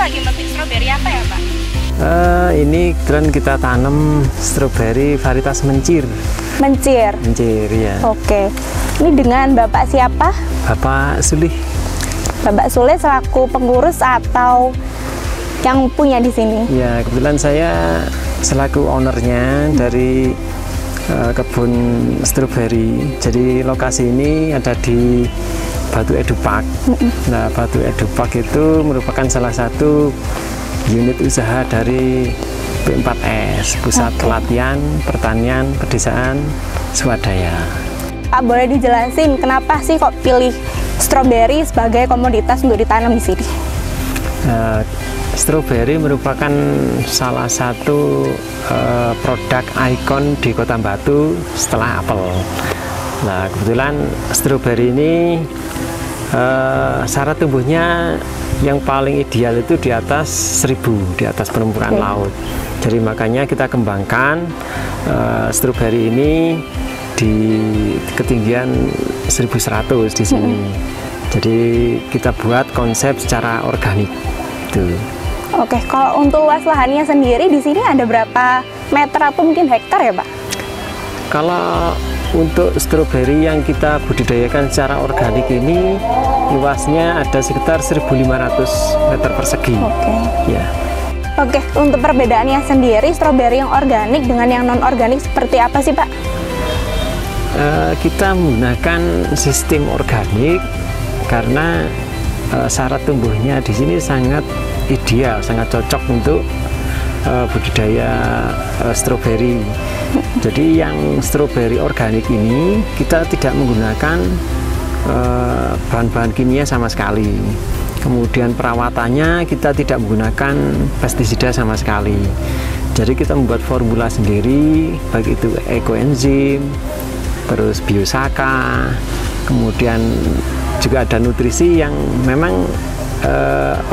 lagi metik stroberi apa ya Pak? Ini kebetulan kita tanam stroberi varietas mencir. Mencir? Mencir, ya. Oke. Ini dengan Bapak siapa? Bapak Sulih. Bapak Sulih selaku pengurus atau yang punya di sini? Ya, kebetulan saya selaku ownernya dari kebun stroberi. Jadi lokasi ini ada di Batu Edupark. Nah, Batu Edupark itu merupakan salah satu unit usaha dari P4S, Pusat Pelatihan Pertanian Pedesaan Swadaya. Pak, boleh dijelasin kenapa sih kok pilih stroberi sebagai komoditas untuk ditanam di sini? Stroberi merupakan salah satu produk ikon di Kota Batu setelah apel. Nah, kebetulan stroberi ini syarat tumbuhnya yang paling ideal itu di atas 1000, di atas permukaan laut. Jadi makanya kita kembangkan stroberi ini di ketinggian 1100 di sini. Jadi kita buat konsep secara organik. Tuh. Oke, kalau untuk luas lahannya sendiri di sini ada berapa meter atau mungkin hektar ya Pak? Kalau untuk stroberi yang kita budidayakan secara organik ini luasnya ada sekitar 1.500 meter persegi. Oke. Ya. Oke, untuk perbedaannya sendiri stroberi yang organik dengan yang non organik seperti apa sih Pak? Kita menggunakan sistem organik karena syarat tumbuhnya di sini sangat ideal, sangat cocok untuk budidaya stroberi. Jadi yang stroberi organik ini kita tidak menggunakan bahan-bahan kimia sama sekali. Kemudian perawatannya kita tidak menggunakan pestisida sama sekali. Jadi kita membuat formula sendiri, baik itu ekoenzim, terus biosaka, kemudian juga ada nutrisi yang memang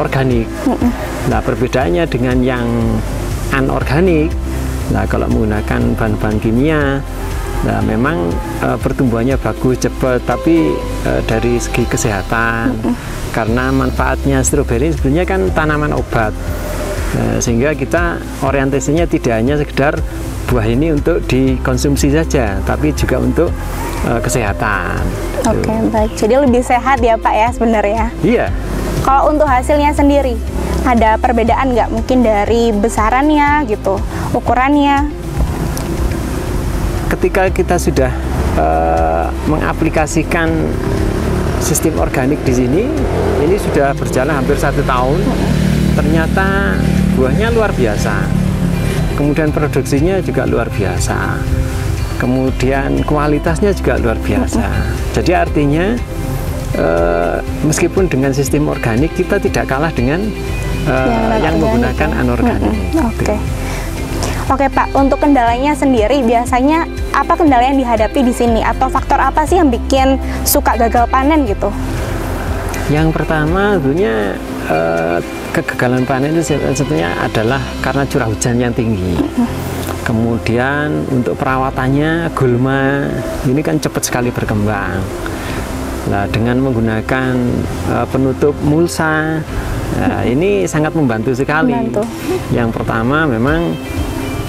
organik. Nah, perbedaannya dengan yang anorganik, nah kalau menggunakan bahan-bahan kimia, nah memang pertumbuhannya bagus, cepat, tapi dari segi kesehatan, karena manfaatnya stroberi sebenarnya kan tanaman obat, sehingga kita orientasinya tidak hanya sekedar buah ini untuk dikonsumsi saja, tapi juga untuk kesehatan. Oke, baik. Jadi lebih sehat ya Pak ya sebenarnya? Iya. Kalau untuk hasilnya sendiri, ada perbedaan nggak mungkin dari besarannya gitu, ukurannya? Ketika kita sudah mengaplikasikan sistem organik di sini, ini sudah berjalan hampir 1 tahun, ternyata buahnya luar biasa. Kemudian produksinya juga luar biasa. Kemudian kualitasnya juga luar biasa. Jadi artinya meskipun dengan sistem organik kita tidak kalah dengan yang menggunakan anorganik. Oke Pak, untuk kendalanya sendiri biasanya apa kendala yang dihadapi di sini atau faktor apa sih yang bikin suka gagal panen gitu? Yang pertama tentunya kegagalan panen itu sebetulnya adalah karena curah hujan yang tinggi. Kemudian untuk perawatannya gulma ini kan cepat sekali berkembang. Nah, dengan menggunakan penutup mulsa, ini sangat membantu sekali. Yang pertama memang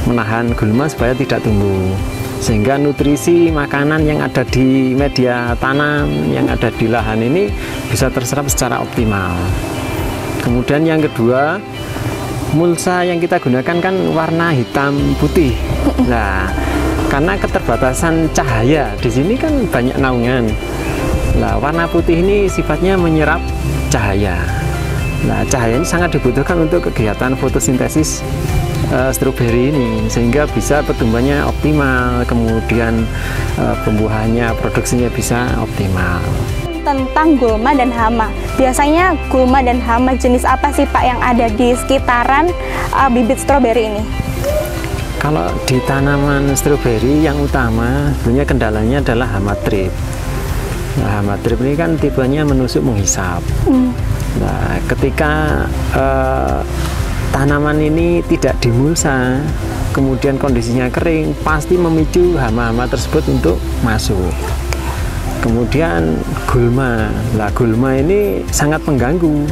menahan gulma supaya tidak tumbuh, sehingga nutrisi makanan yang ada di media tanam, yang ada di lahan ini bisa terserap secara optimal. Kemudian yang kedua, mulsa yang kita gunakan kan warna hitam putih. Nah, karena keterbatasan cahaya di sini kan banyak naungan. Nah, warna putih ini sifatnya menyerap cahaya. Nah, cahaya ini sangat dibutuhkan untuk kegiatan fotosintesis stroberi ini, sehingga bisa pertumbuhannya optimal, kemudian pembuahannya, produksinya bisa optimal. Tentang gulma dan hama, biasanya gulma dan hama jenis apa sih Pak yang ada di sekitaran bibit stroberi ini? Kalau di tanaman stroberi yang utama sebenarnya kendalanya adalah hama trip. Nah, hama trip ini kan tipenya menusuk menghisap. Nah, ketika tanaman ini tidak dimulsa, kemudian kondisinya kering, pasti memicu hama-hama tersebut untuk masuk. Kemudian gulma, nah gulma ini sangat mengganggu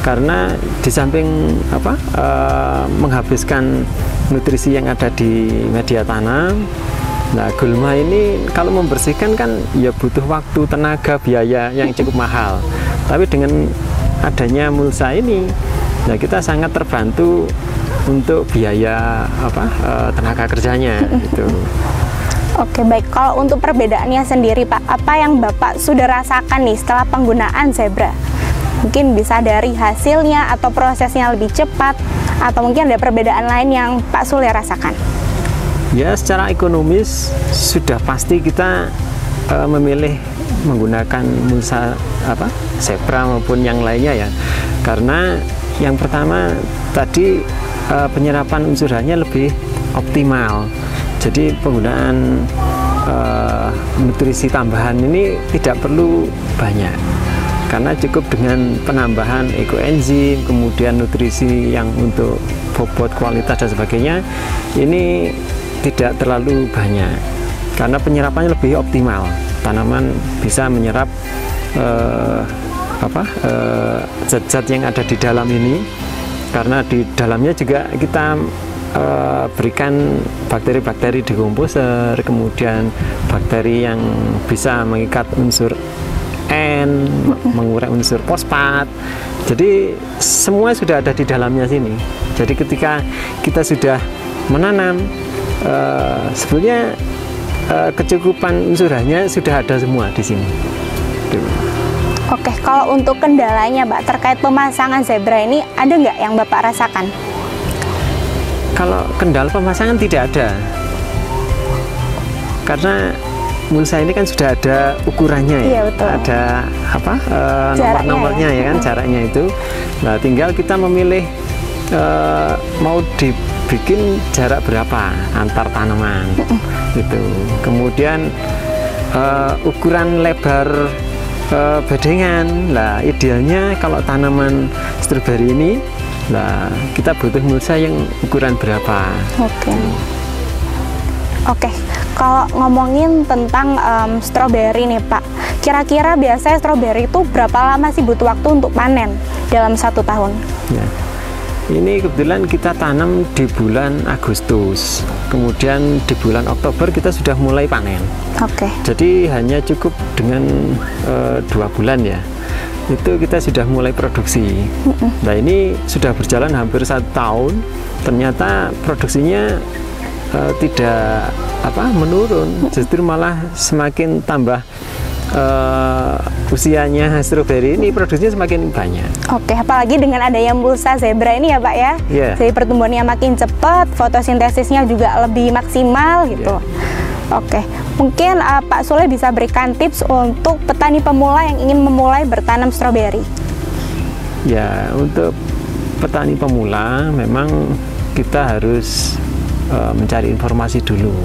karena di samping menghabiskan nutrisi yang ada di media tanam, nah gulma ini kalau membersihkan kan ya butuh waktu, tenaga, biaya yang cukup mahal. Tapi dengan adanya mulsa ini, ya kita sangat terbantu untuk biaya tenaga kerjanya gitu. Oke, baik. Kalau untuk perbedaannya sendiri, Pak, apa yang Bapak sudah rasakan nih setelah penggunaan Zebra? Mungkin bisa dari hasilnya atau prosesnya lebih cepat, atau mungkin ada perbedaan lain yang Pak Sule rasakan? Ya, secara ekonomis sudah pasti kita memilih menggunakan mulsa Zebra maupun yang lainnya ya. Karena yang pertama tadi penyerapan unsur harinya lebih optimal. Jadi penggunaan nutrisi tambahan ini tidak perlu banyak, karena cukup dengan penambahan ekoenzim, kemudian nutrisi yang untuk bobot, kualitas dan sebagainya, ini tidak terlalu banyak karena penyerapannya lebih optimal. Tanaman bisa menyerap zat-zat yang ada di dalam ini, karena di dalamnya juga kita berikan bakteri-bakteri dekomposer, kemudian bakteri yang bisa mengikat unsur N, mengurai unsur fosfat. Jadi semua sudah ada di dalamnya sini. Jadi ketika kita sudah menanam, sebenarnya kecukupan unsurannya sudah ada semua di sini. Oke, kalau untuk kendalanya, Pak, terkait pemasangan Zebra ini, ada nggak yang Bapak rasakan? Kalau kendala pemasangan tidak ada, karena mulsa ini kan sudah ada ukurannya ya, iya, betul. Ada nomor-nomornya ya kan, jaraknya itu. Nah, tinggal kita memilih mau dibikin jarak berapa antar tanaman, gitu. Kemudian ukuran lebar bedengan. Lah, idealnya kalau tanaman stroberi ini, nah, kita butuh mulsa yang ukuran berapa? Oke, kalau ngomongin tentang stroberi nih, Pak, kira-kira biasanya stroberi itu berapa lama sih butuh waktu untuk panen dalam 1 tahun? Ya, ini kebetulan kita tanam di bulan Agustus, kemudian di bulan Oktober kita sudah mulai panen. Oke. Jadi hanya cukup dengan 2 bulan ya. Itu kita sudah mulai produksi. Nah, ini sudah berjalan hampir 1 tahun, ternyata produksinya tidak menurun, justru malah semakin tambah usianya stroberi ini, produksinya semakin banyak. Oke, apalagi dengan adanya mulsa Zebra ini ya, Pak ya. Yeah. Jadi pertumbuhannya makin cepat, fotosintesisnya juga lebih maksimal gitu. Oke, mungkin Pak Sule bisa berikan tips untuk petani pemula yang ingin memulai bertanam stroberi. Ya, untuk petani pemula memang kita harus mencari informasi dulu.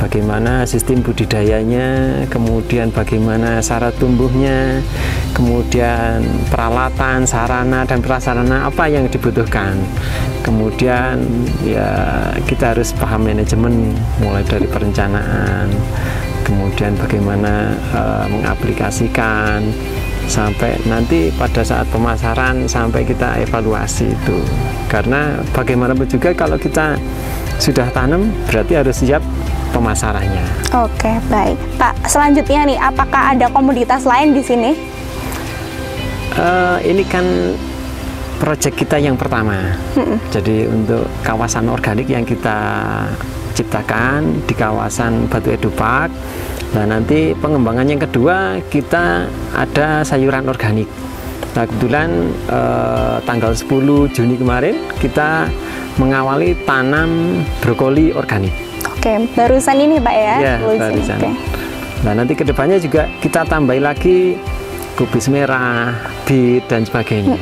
Bagaimana sistem budidayanya, kemudian bagaimana syarat tumbuhnya, kemudian peralatan, sarana dan prasarana apa yang dibutuhkan. Kemudian ya kita harus paham manajemen, mulai dari perencanaan, kemudian bagaimana mengaplikasikan, sampai nanti pada saat pemasaran, sampai kita evaluasi itu. Karena bagaimanapun juga kalau kita sudah tanam berarti harus siap pemasarannya. Oke, baik. Pak, selanjutnya nih, apakah ada komoditas lain di sini? Ini kan proyek kita yang pertama. Jadi untuk kawasan organik yang kita ciptakan di kawasan Batu Edu Park. Nah, nanti pengembangan yang kedua kita ada sayuran organik. Nah, kebetulan tanggal 10 Juni kemarin kita mengawali tanam brokoli organik. Oke, barusan ini Pak ya? Ya, barusan. Okay. Nah, nanti kedepannya juga kita tambahin lagi kubis merah, bit, dan sebagainya.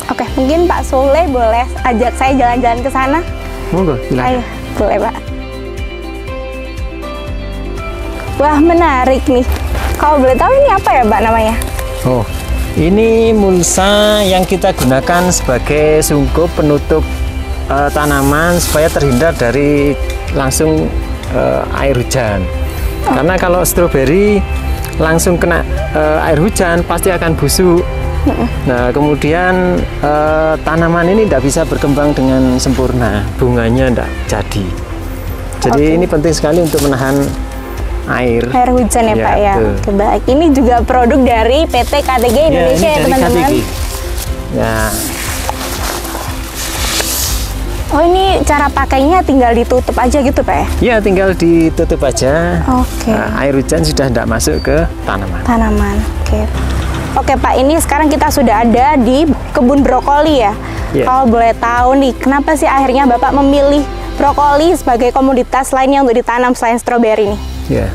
Oke, mungkin Pak Sule boleh ajak saya jalan-jalan ke sana? Monggo, silakan. Ayo, boleh Pak. Wah, menarik nih. Kalau boleh tahu ini apa ya Pak namanya? Oh, ini mulsa yang kita gunakan sebagai sungkup penutup tanaman supaya terhindar dari langsung air hujan. Karena kalau stroberi langsung kena air hujan pasti akan busuk. Nah, kemudian tanaman ini tidak bisa berkembang dengan sempurna, bunganya tidak jadi. Jadi ini penting sekali untuk menahan air hujan ya, Pak ya. Oke, baik. Ini juga produk dari PT KTG Indonesia ya, teman-teman. Ya. Oh, ini cara pakainya tinggal ditutup aja gitu, Pak ya? Iya, tinggal ditutup aja. Oke. Nah, air hujan sudah tidak masuk ke tanaman. Oke. Oke, Pak, ini sekarang kita sudah ada di kebun brokoli ya. Kalau boleh tahu nih, kenapa sih akhirnya Bapak memilih brokoli sebagai komoditas lainnya untuk ditanam selain stroberi nih? Ya,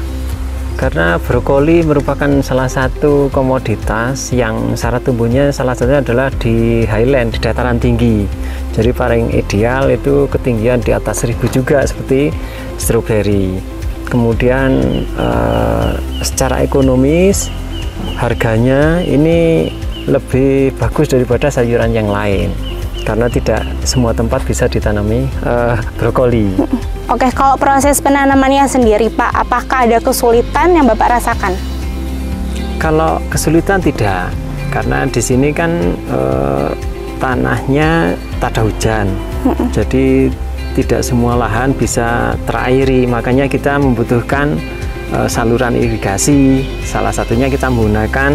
karena brokoli merupakan salah satu komoditas yang syarat tumbuhnya salah satunya adalah di highland, di dataran tinggi. Jadi paling ideal itu ketinggian di atas 1000 juga seperti stroberi. Kemudian secara ekonomis harganya ini lebih bagus daripada sayuran yang lain karena tidak semua tempat bisa ditanami brokoli. Oke, kalau proses penanamannya sendiri, Pak, apakah ada kesulitan yang Bapak rasakan? Kalau kesulitan tidak, karena di sini kan tanahnya tak ada hujan, jadi tidak semua lahan bisa terairi, makanya kita membutuhkan saluran irigasi. Salah satunya kita menggunakan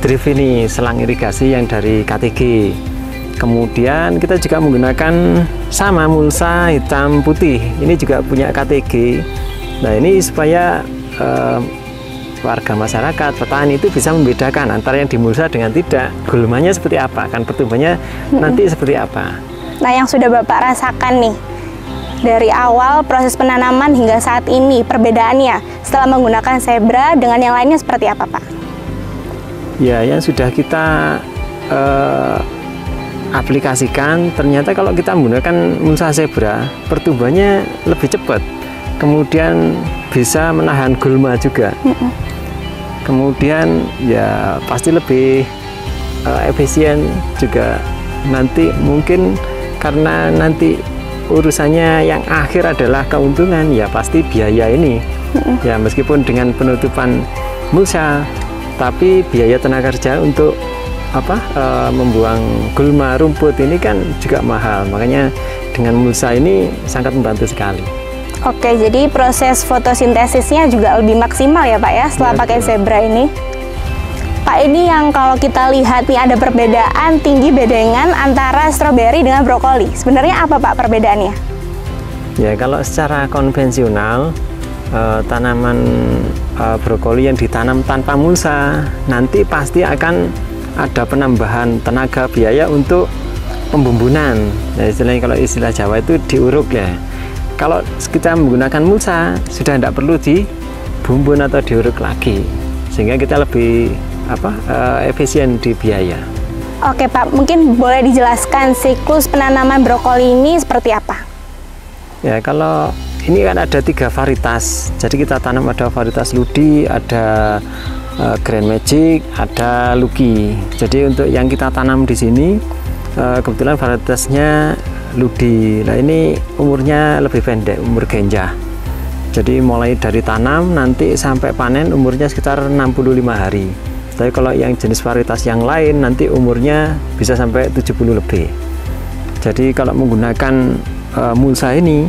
drip ini, selang irigasi yang dari KTG. Kemudian kita juga menggunakan sama mulsa hitam putih, ini juga punya KTG. Nah, ini supaya warga masyarakat, petani itu bisa membedakan antara yang dimulsa dengan tidak, gulmanya seperti apa, kan pertumbuhannya nanti seperti apa. Nah, yang sudah Bapak rasakan nih dari awal proses penanaman hingga saat ini, perbedaannya setelah menggunakan Zebra dengan yang lainnya seperti apa, Pak? Ya, yang sudah kita aplikasikan, ternyata kalau kita menggunakan mulsa Zebra, pertumbuhannya lebih cepat, kemudian bisa menahan gulma juga. Kemudian ya pasti lebih efisien juga. Nanti mungkin karena nanti urusannya yang akhir adalah keuntungan, ya pasti biaya ini. Ya meskipun dengan penutupan mulsa, tapi biaya tenaga kerja untuk membuang gulma rumput ini kan juga mahal. Makanya dengan mulsa ini sangat membantu sekali. Oke, jadi proses fotosintesisnya juga lebih maksimal ya, Pak ya, setelah pakai Zebra ini. Pak, ini yang kalau kita lihat nih ada perbedaan tinggi bedengan antara stroberi dengan brokoli. Sebenarnya apa, Pak, perbedaannya? Ya, kalau secara konvensional tanaman brokoli yang ditanam tanpa mulsa nanti pasti akan ada penambahan tenaga biaya untuk pembumbunan. Nah, istilahnya kalau istilah Jawa itu diuruk ya. Kalau kita menggunakan mulsa sudah tidak perlu dibumbun atau diuruk lagi, sehingga kita lebih efisien di biaya. Oke, Pak, mungkin boleh dijelaskan siklus penanaman brokoli ini seperti apa? Ya, kalau ini kan ada 3 varietas, jadi kita tanam ada varietas Ludi, ada Grand Magic, ada Lucky. Jadi untuk yang kita tanam di sini kebetulan varietasnya Ludi. Nah, ini umurnya lebih pendek, umur genjah. Jadi mulai dari tanam nanti sampai panen umurnya sekitar 65 hari. Tapi kalau yang jenis varietas yang lain nanti umurnya bisa sampai 70 lebih. Jadi kalau menggunakan mulsa ini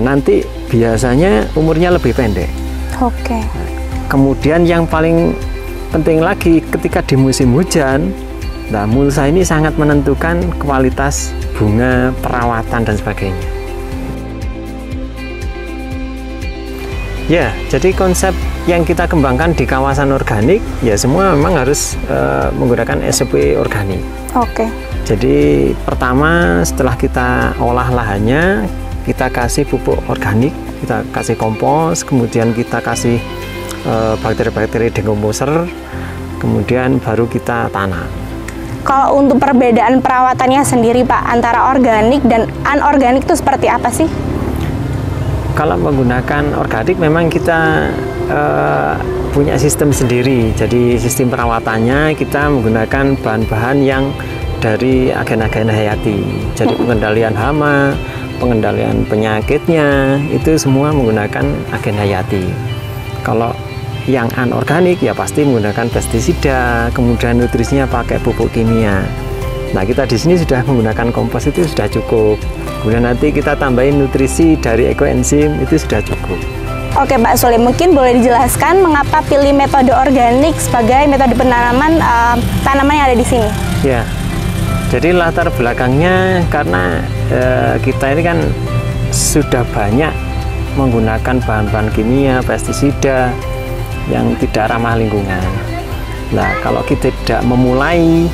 nanti biasanya umurnya lebih pendek. Oke. Kemudian yang paling penting lagi ketika di musim hujan, nah mulsa ini sangat menentukan kualitas bunga, perawatan dan sebagainya. Ya, jadi konsep yang kita kembangkan di kawasan organik ya semua memang harus menggunakan SOP organik. Oke. Jadi pertama setelah kita olah lahannya, kita kasih pupuk organik, kita kasih kompos, kemudian kita kasih bakteri-bakteri decomposer, kemudian baru kita tanam. Kalau untuk perbedaan perawatannya sendiri, Pak, antara organik dan anorganik itu seperti apa sih? Kalau menggunakan organik memang kita punya sistem sendiri. Jadi sistem perawatannya kita menggunakan bahan-bahan yang dari agen-agen hayati. Jadi pengendalian hama, pengendalian penyakitnya itu semua menggunakan agen hayati. Kalau yang anorganik ya pasti menggunakan pestisida, kemudian nutrisinya pakai pupuk kimia. Nah, kita di sini sudah menggunakan kompos, itu sudah cukup. Kemudian nanti kita tambahin nutrisi dari ekoenzim, itu sudah cukup. Oke Pak Sule, mungkin boleh dijelaskan mengapa pilih metode organik sebagai metode penanaman tanaman yang ada di sini? Ya, jadi latar belakangnya karena kita ini kan sudah banyak menggunakan bahan-bahan kimia, pestisida yang tidak ramah lingkungan. Nah, kalau kita tidak memulai,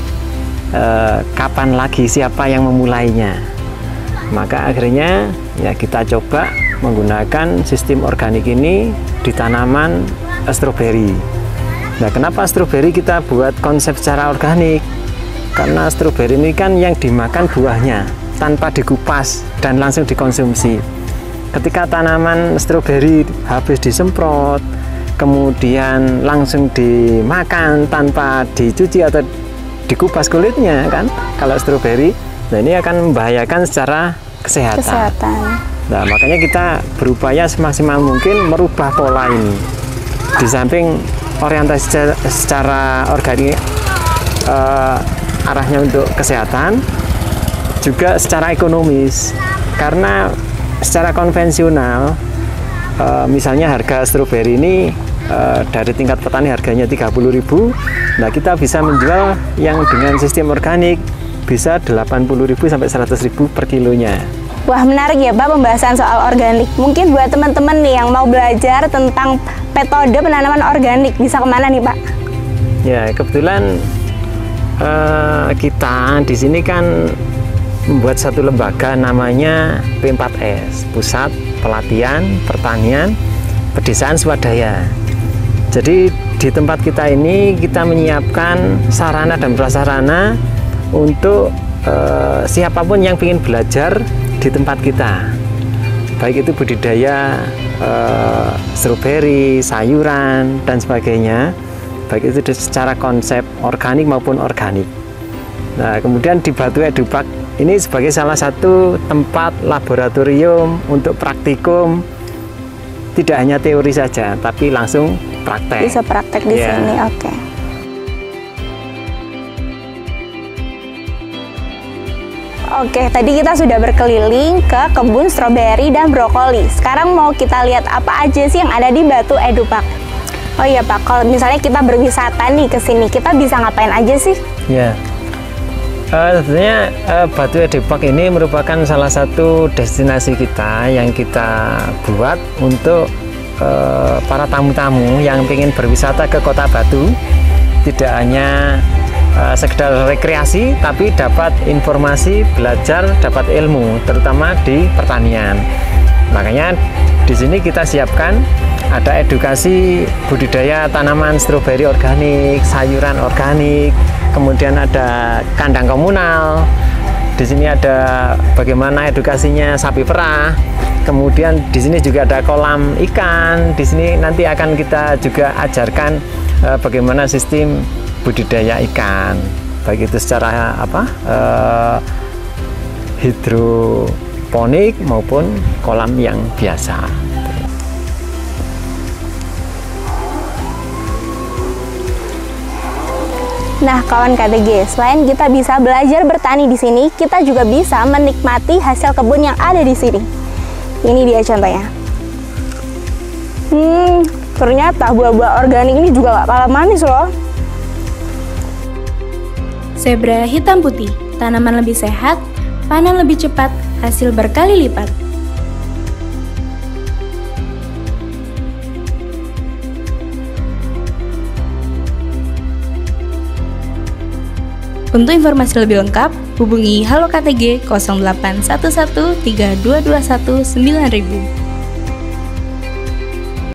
kapan lagi, siapa yang memulainya? Maka akhirnya ya kita coba menggunakan sistem organik ini di tanaman stroberi. Nah, kenapa stroberi kita buat konsep secara organik? Karena stroberi ini kan yang dimakan buahnya tanpa dikupas dan langsung dikonsumsi. Ketika tanaman stroberi habis disemprot, kemudian langsung dimakan tanpa dicuci atau dikupas kulitnya kan, kalau stroberi, nah ini akan membahayakan secara kesehatan. Nah, makanya kita berupaya semaksimal mungkin merubah pola ini. Di samping orientasi secara organik arahnya untuk kesehatan, juga secara ekonomis. Karena secara konvensional, misalnya harga stroberi ini dari tingkat petani harganya 30.000, nah kita bisa menjual yang dengan sistem organik bisa 80.000 sampai 100.000 per kilonya. Wah, menarik ya Pak pembahasan soal organik. Mungkin buat teman-teman nih yang mau belajar tentang metode penanaman organik, bisa kemana nih Pak? Ya, kebetulan kita di sini kan membuat satu lembaga namanya P4S, Pusat Pelatihan Pertanian Pedesaan Swadaya. Jadi di tempat kita ini kita menyiapkan sarana dan prasarana untuk siapapun yang ingin belajar di tempat kita, baik itu budidaya stroberi, sayuran dan sebagainya, baik itu secara konsep organik maupun organik. Nah, kemudian di Batu Edupak ini sebagai salah satu tempat laboratorium untuk praktikum, tidak hanya teori saja tapi langsung praktek. Bisa praktek di sini, oke. Oke, tadi kita sudah berkeliling ke kebun stroberi dan brokoli. Sekarang mau kita lihat apa aja sih yang ada di Batu Edupak. Oh iya Pak, kalau misalnya kita berwisata nih ke sini, kita bisa ngapain aja sih? Ya, tentunya Batu Edupak ini merupakan salah satu destinasi kita yang kita buat untuk para tamu-tamu yang ingin berwisata ke Kota Batu. Tidak hanya sekedar rekreasi, tapi dapat informasi, belajar, dapat ilmu, terutama di pertanian. Makanya di sini kita siapkan ada edukasi budidaya tanaman stroberi organik, sayuran organik, kemudian ada kandang komunal. Di sini ada bagaimana edukasinya sapi perah. Kemudian di sini juga ada kolam ikan. Di sini nanti akan kita juga ajarkan bagaimana sistem budidaya ikan, baik itu secara hidroponik maupun kolam yang biasa. Nah, kawan KTG, selain kita bisa belajar bertani di sini, kita juga bisa menikmati hasil kebun yang ada di sini. Ini dia contohnya. Ternyata buah-buah organik ini juga gak kalah manis loh. Zebra hitam putih, tanaman lebih sehat, panen lebih cepat, hasil berkali lipat. Untuk informasi lebih lengkap, hubungi Halo KTG 0811 3221 9000.